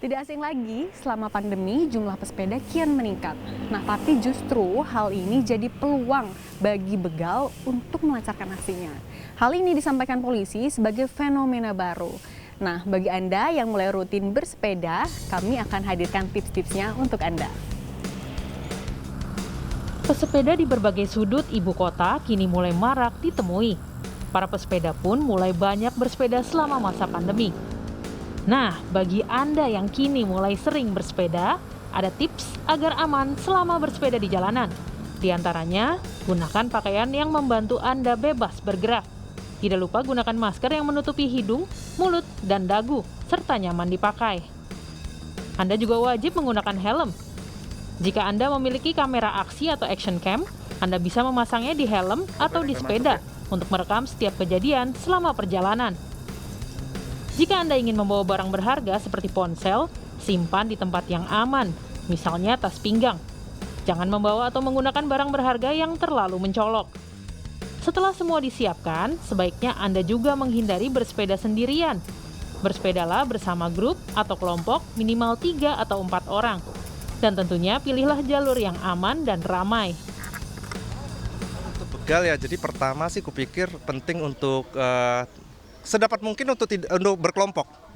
Tidak asing lagi, selama pandemi jumlah pesepeda kian meningkat. Nah, tapi justru hal ini jadi peluang bagi begal untuk melancarkan aksinya. Hal ini disampaikan polisi sebagai fenomena baru. Nah, bagi Anda yang mulai rutin bersepeda, kami akan hadirkan tips-tipsnya untuk Anda. Pesepeda di berbagai sudut ibu kota kini mulai marak ditemui. Para pesepeda pun mulai banyak bersepeda selama masa pandemi. Nah, bagi Anda yang kini mulai sering bersepeda, ada tips agar aman selama bersepeda di jalanan. Di antaranya, gunakan pakaian yang membantu Anda bebas bergerak. Tidak lupa gunakan masker yang menutupi hidung, mulut, dan dagu, serta nyaman dipakai. Anda juga wajib menggunakan helm. Jika Anda memiliki kamera aksi atau action cam, Anda bisa memasangnya di helm atau di sepeda untuk merekam setiap kejadian selama perjalanan. Jika Anda ingin membawa barang berharga seperti ponsel, simpan di tempat yang aman, misalnya tas pinggang. Jangan membawa atau menggunakan barang berharga yang terlalu mencolok. Setelah semua disiapkan, sebaiknya Anda juga menghindari bersepeda sendirian. Bersepedalah bersama grup atau kelompok minimal 3 atau 4 orang. Dan tentunya pilihlah jalur yang aman dan ramai. Untuk begal ya, jadi pertama sih kupikir penting untuk sedapat mungkin untuk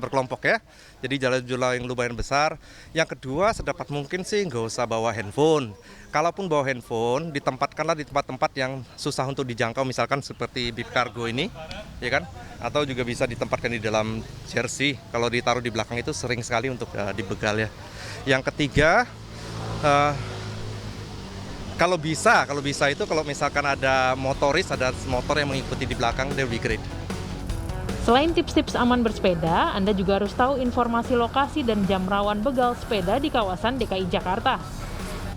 berkelompok ya. Jadi jalan-jalan yang lumayan besar. Yang kedua, sedapat mungkin sih nggak usah bawa handphone. Kalaupun bawa handphone, ditempatkanlah di tempat-tempat yang susah untuk dijangkau, misalkan seperti bib kargo ini, ya kan? Atau juga bisa ditempatkan di dalam jersey. Kalau ditaruh di belakang itu sering sekali untuk dibegal ya. Yang ketiga, kalau bisa itu kalau misalkan ada motoris, ada motor yang mengikuti di belakang, that would be great. Selain tips-tips aman bersepeda, Anda juga harus tahu informasi lokasi dan jam rawan begal sepeda di kawasan DKI Jakarta.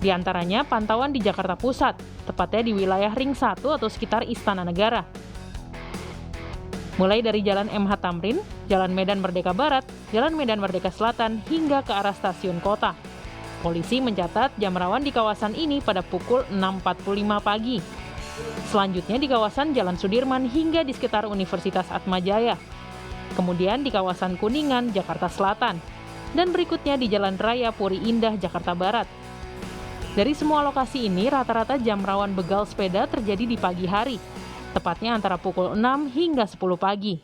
Di antaranya pantauan di Jakarta Pusat, tepatnya di wilayah Ring 1 atau sekitar Istana Negara. Mulai dari Jalan MH Tamrin, Jalan Medan Merdeka Barat, Jalan Medan Merdeka Selatan, hingga ke arah stasiun kota. Polisi mencatat jam rawan di kawasan ini pada pukul 6.45 pagi. Selanjutnya di kawasan Jalan Sudirman hingga di sekitar Universitas Atmajaya. Kemudian di kawasan Kuningan, Jakarta Selatan. Dan berikutnya di Jalan Raya Puri Indah, Jakarta Barat. Dari semua lokasi ini, rata-rata jam rawan begal sepeda terjadi di pagi hari. Tepatnya antara pukul 6 hingga 10 pagi.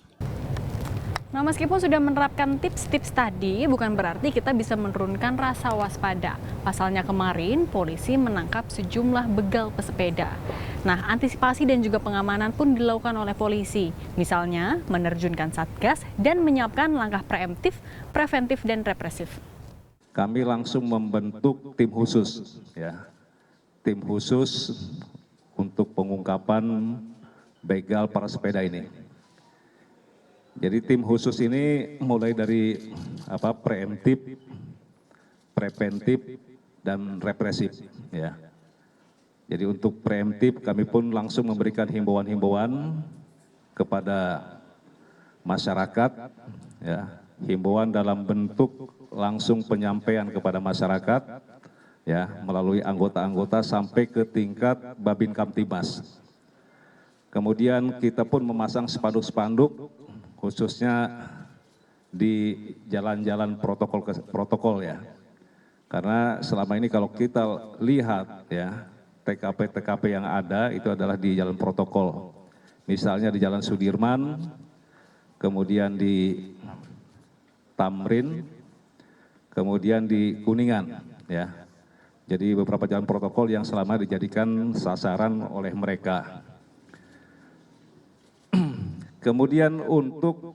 Nah, meskipun sudah menerapkan tips-tips tadi, bukan berarti kita bisa menurunkan rasa waspada. Pasalnya kemarin, polisi menangkap sejumlah begal pesepeda. Nah, antisipasi dan juga pengamanan pun dilakukan oleh polisi. Misalnya, menerjunkan satgas dan menyiapkan langkah preventif dan represif. Kami langsung membentuk tim khusus, ya, tim khusus untuk pengungkapan begal para sepeda ini. Jadi tim khusus ini mulai dari preemptif, preventif, dan represif, ya. Jadi untuk preemptif kami pun langsung memberikan himbauan-himbauan kepada masyarakat, ya, himbauan dalam bentuk langsung penyampaian kepada masyarakat, ya, melalui anggota-anggota sampai ke tingkat Babin Kamtibmas. Kemudian kita pun memasang spanduk-spanduk khususnya di jalan-jalan protokol ya. Karena selama ini kalau kita lihat ya, TKP yang ada itu adalah di jalan protokol. Misalnya di Jalan Sudirman, kemudian di Tamrin, kemudian di Kuningan ya. Jadi beberapa jalan protokol yang selama dijadikan sasaran oleh mereka. Kemudian untuk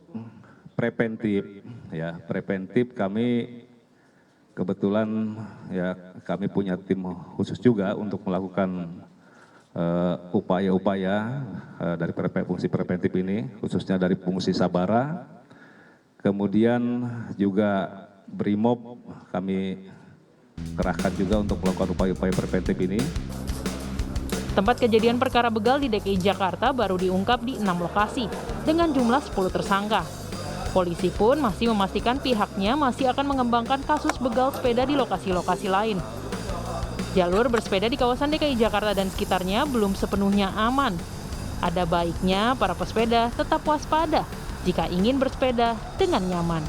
preventif, ya, preventif kami kebetulan ya kami punya tim khusus juga untuk melakukan upaya-upaya dari fungsi preventif ini, khususnya dari fungsi Sabara. Kemudian juga Brimob kami kerahkan juga untuk melakukan upaya-upaya preventif ini. Tempat kejadian perkara begal di DKI Jakarta baru diungkap di 6 lokasi dengan jumlah 10 tersangka. Polisi pun masih memastikan pihaknya masih akan mengembangkan kasus begal sepeda di lokasi-lokasi lain. Jalur bersepeda di kawasan DKI Jakarta dan sekitarnya belum sepenuhnya aman. Ada baiknya para pesepeda tetap waspada jika ingin bersepeda dengan nyaman.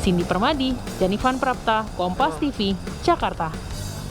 Cindy Permadi, Janifan Prapta, Kompas TV, Jakarta.